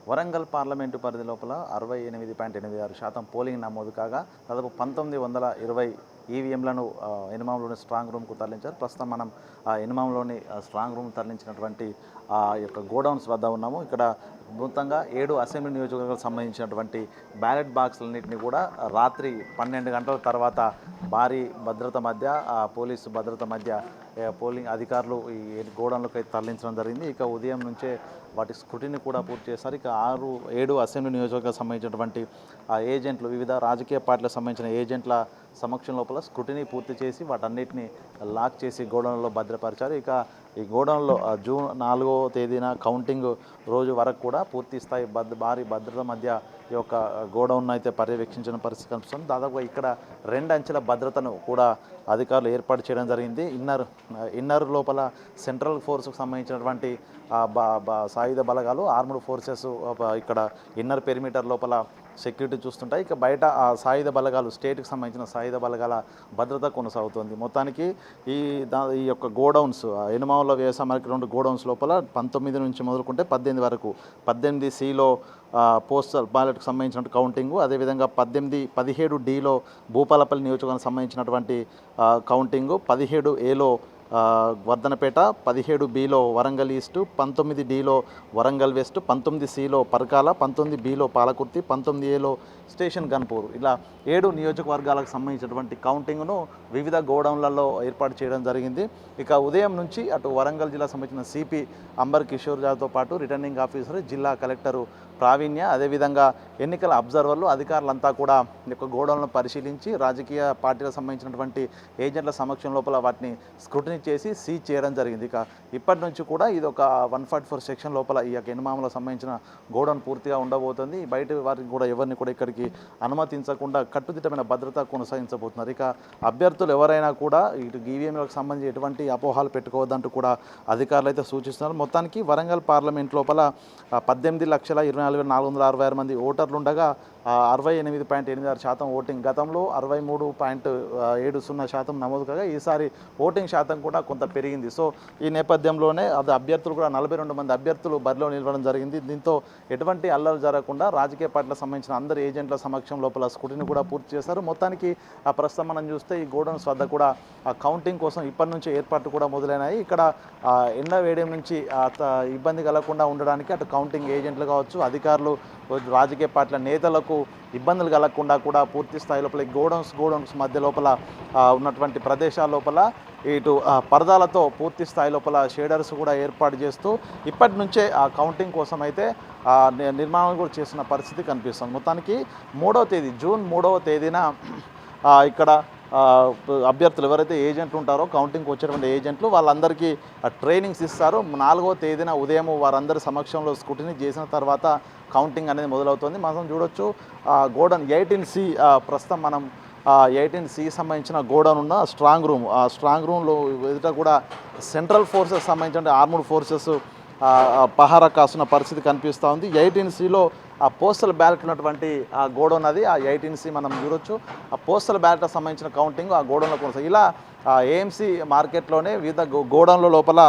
Warangal parliament పరిధి లోపల 68.86% polling నమోదు కాగా దాదాపు 1920 ఈవీఎంలను ఎనుమాంలోని స్ట్రాంగ్ రూమ్కు తరలించారు. ప్రస్తుతం మనం ఎనుమాంలోని స్ట్రాంగ్ రూమ్ తరలించినటువంటి యొక్క గోడౌన్స్ వద్ద ఉన్నాము. ఇక్కడ మొత్తంగా 7 అసెంబ్లీ నియోజకవర్గాలకు సంబంధించినటువంటి బ్యాలెట్ బాక్సులన్నింటినీ కూడా రాత్రి 12 గంటల తర్వాత భారీ భద్రత మధ్య పోలీసు భద్రత మధ్య పోలింగ్ అధికారులు ఈ గోడౌన్లకు అయితే తరలించడం జరిగింది. ఇక ఉదయం నుంచే వాటి స్క్రూటినీ కూడా పూర్తి చేశారు. ఇక 6-7 అసెంబ్లీ నియోజకవర్గాలకు సంబంధించినటువంటి ఏజెంట్లు, వివిధ రాజకీయ పార్టీలకు సంబంధించిన ఏజెంట్ల సమక్షం లోపల స్క్రూటినీ పూర్తి చేసి వాటన్నిటిని లాక్ చేసి గోడౌన్లో భద్రపరిచారు. ఇక ఈ గోడౌన్లో జూన్ 4వ తేదీన కౌంటింగ్ రోజు వరకు కూడా పూర్తి స్థాయి భారీ భద్రత మధ్య ఈ యొక్క గోడౌన్ అయితే పర్యవేక్షించిన పరిస్థితి కనిపిస్తుంది. దాదాపుగా ఇక్కడ 2 అంచెల భద్రతను కూడా అధికారులు ఏర్పాటు చేయడం జరిగింది. ఇన్నర్ లోపల సెంట్రల్ ఫోర్స్కు సంబంధించినటువంటి సాయుధ బలగాలు, ఆర్మ్డ్ ఫోర్సెస్ ఇక్కడ ఇన్నర్ పెరిమీటర్ లోపల సెక్యూరిటీ చూస్తుంటాయి. ఇక బయట ఆ సాయుధ బలగాలు, స్టేట్కి సంబంధించిన సాయుధ బలగాల భద్రత కొనసాగుతుంది. మొత్తానికి ఈ యొక్క గోడౌన్స్ ఎనుమావుల వ్యవసాయ మార్కెట్ 2 గోడౌన్స్ లోపల 19 నుంచి మొదలుకుంటే 18 వరకు 18Cలో పోస్టల్ బ్యాలెట్కి సంబంధించిన కౌంటింగు, అదేవిధంగా 17Dలో భూపాలపల్లి నియోజకవర్గానికి సంబంధించినటువంటి కౌంటింగు, 17Aలో వర్ధనపేట, 17Bలో వరంగల్ ఈస్టు, 19Dలో వరంగల్ వెస్ట్, 19Cలో పరకాల, 19Bలో పాలకుర్తి, 19Aలో స్టేషన్ గన్పూర్, ఇలా 7 నియోజకవర్గాలకు సంబంధించినటువంటి కౌంటింగ్ను వివిధ గోడౌన్లలో ఏర్పాటు చేయడం జరిగింది. ఇక ఉదయం నుంచి అటు వరంగల్ జిల్లా సంబంధించిన సిపి అంబర్ కిషోర్ జాతో పాటు రిటర్నింగ్ ఆఫీసర్, జిల్లా కలెక్టరు ప్రావీణ్య, అదేవిధంగా ఎన్నికల అబ్జర్వర్లు, అధికారులంతా కూడా ఈ యొక్క గోడౌన్లను పరిశీలించి రాజకీయ పార్టీలకు సంబంధించినటువంటి ఏజెంట్ల సమక్షం లోపల వాటిని స్క్రూటినీ చేసి సీజ్ చేయడం జరిగింది. ఇక ఇప్పటి నుంచి కూడా ఇది ఒక 144 సెక్షన్ లోపల ఈ యొక్క ఎనుమాములకు సంబంధించిన గోడౌన్ పూర్తిగా ఉండబోతుంది. బయట వారికి కూడా ఎవరిని కూడా ఇక్కడికి అనుమతించకుండా కట్టుదిట్టమైన భద్రత కొనసాగించబోతున్నారు. ఇక అభ్యర్థులు ఎవరైనా కూడా ఇటు ఈవీఎంలకు సంబంధించి ఎటువంటి అపోహాలు పెట్టుకోవద్దంటూ కూడా అధికారులు అయితే సూచిస్తున్నారు. మొత్తానికి వరంగల్ పార్లమెంట్ లోపల 18,24,466 మంది ఓటర్లు ఉండగా 68.86% ఓటింగ్, గతంలో 63.70% నమోదు కాగా ఈసారి ఓటింగ్ శాతం కూడా కొంత పెరిగింది. సో ఈ నేపథ్యంలోనే అభ్యర్థులు కూడా 42 మంది అభ్యర్థులు బరిలో నిలవడం జరిగింది. దీంతో ఎటువంటి అల్లలు జరగకుండా రాజకీయ పార్టీలకు సంబంధించిన అందరు ఏజెంట్ల సమక్షం లోపల స్క్రూటినీ కూడా పూర్తి చేశారు. మొత్తానికి ప్రస్తుతం మనం చూస్తే ఈ గోడౌన్స్ వద్ద కూడా కౌంటింగ్ కోసం ఇప్పటి నుంచి ఏర్పాట్లు కూడా మొదలైనాయి. ఇక్కడ ఎండ వేడియం నుంచి ఇబ్బంది కలగకుండా ఉండడానికి అటు కౌంటింగ్ ఏజెంట్లు కావచ్చు, అధికారులు, రాజకీయ పార్టీల నేతలకు ఇబ్బందులు కలగకుండా కూడా పూర్తి స్థాయి లోపల గోడౌన్స్ మధ్య లోపల ఉన్నటువంటి ప్రదేశాల లోపల ఇటు పరదాలతో పూర్తి స్థాయి లోపల షేడర్స్ కూడా ఏర్పాటు చేస్తూ ఇప్పటి నుంచే ఆ కౌంటింగ్ కోసం అయితే నిర్మాణం కూడా చేసిన పరిస్థితి కనిపిస్తుంది. మొత్తానికి జూన్ 3వ తేదీన ఇక్కడ అభ్యర్థులు ఎవరైతే ఏజెంట్లు ఉంటారో కౌంటింగ్కి వచ్చేటువంటి ఏజెంట్లు వాళ్ళందరికీ ట్రైనింగ్స్ ఇస్తారు. 4వ తేదీన ఉదయం వారందరి సమక్షంలో స్క్రూటినీ చేసిన తర్వాత కౌంటింగ్ అనేది మొదలవుతుంది. మనం చూడొచ్చు గోడౌన్ 18C, ప్రస్తుతం మనం 18C సంబంధించిన గోడౌన్ ఉన్న స్ట్రాంగ్ రూమ్, ఆ స్ట్రాంగ్ రూమ్లో ఎదుట కూడా సెంట్రల్ ఫోర్సెస్ సంబంధించిన ఆర్మ్డ్ ఫోర్సెస్ పహారా కాస్తున్న పరిస్థితి కనిపిస్తూ ఉంది. 18Cలో ఆ పోస్టల్ బ్యాలెట్ ఉన్నటువంటి ఆ గోడౌన్ అది, ఆ 18C మనం చూడొచ్చు. ఆ పోస్టల్ బ్యాలెట్కి సంబంధించిన కౌంటింగ్ ఆ గోడౌన్లో కొనసాగి ఇలా ఏఎంసీ మార్కెట్లోనే వివిధ గోడౌన్ల లోపల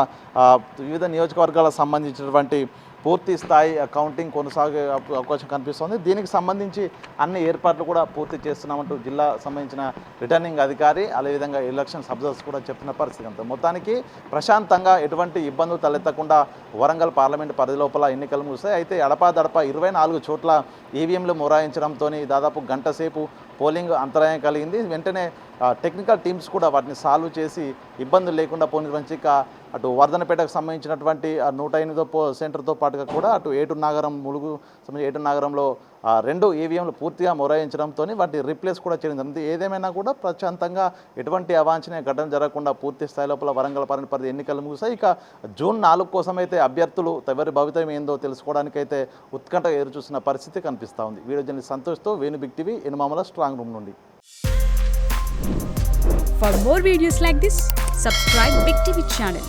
వివిధ నియోజకవర్గాలకు సంబంధించినటువంటి పూర్తి స్థాయి కౌంటింగ్ కొనసాగే అవకాశం కనిపిస్తుంది. దీనికి సంబంధించి అన్ని ఏర్పాట్లు కూడా పూర్తి చేస్తున్నామంటూ జిల్లా సంబంధించిన రిటర్నింగ్ అధికారి, అదేవిధంగా ఎలక్షన్ అబ్జర్వర్స్ కూడా చెప్తున్న పరిస్థితి అంతా. మొత్తానికి ప్రశాంతంగా ఎటువంటి ఇబ్బందులు తలెత్తకుండా వరంగల్ పార్లమెంట్ పరిధి లోపల ఎన్నికలు ముగిస్తాయి. అయితే అడపాదడప 24 చోట్ల ఈవీఎంలు మొరాయించడంతో దాదాపు గంట సేపు పోలింగ్ అంతరాయం కలిగింది. వెంటనే టెక్నికల్ టీమ్స్ కూడా వాటిని సాల్వ్ చేసి ఇబ్బందులు లేకుండా పోలింగ్ నుంచి అటు వర్ధనపేటకు సంబంధించినటువంటి 108వ సెంటర్తో పాటుగా కూడా అటు ములుగు సంబంధించి నగరంలో 2 ఈవీఎంలు పూర్తిగా మొరాయించడంతో వాటిని రీప్లేస్ కూడా చేయడం జరిగింది. ఏదేమైనా కూడా ప్రశాంతంగా ఎటువంటి అవాంఛనీయ ఘటన జరగకుండా పూర్తి స్థాయి లోపల వరంగల్ పార్లమెంట్ పరిధి ఎన్నికలు ముగిసాయి. ఇక జూన్ 4 కోసం అయితే అభ్యర్థులు ఎవరి భవితవ్యం ఏందో తెలుసుకోవడానికైతే ఉత్కంఠ ఎదురుచూస్తున్న పరిస్థితి కనిపిస్తూ ఉంది. వీడియో జర్నలిస్ట్ సంతోష్తో Venu Big TV, Enumamula strong room నుండి. For more videos like this, subscribe Big TV channel.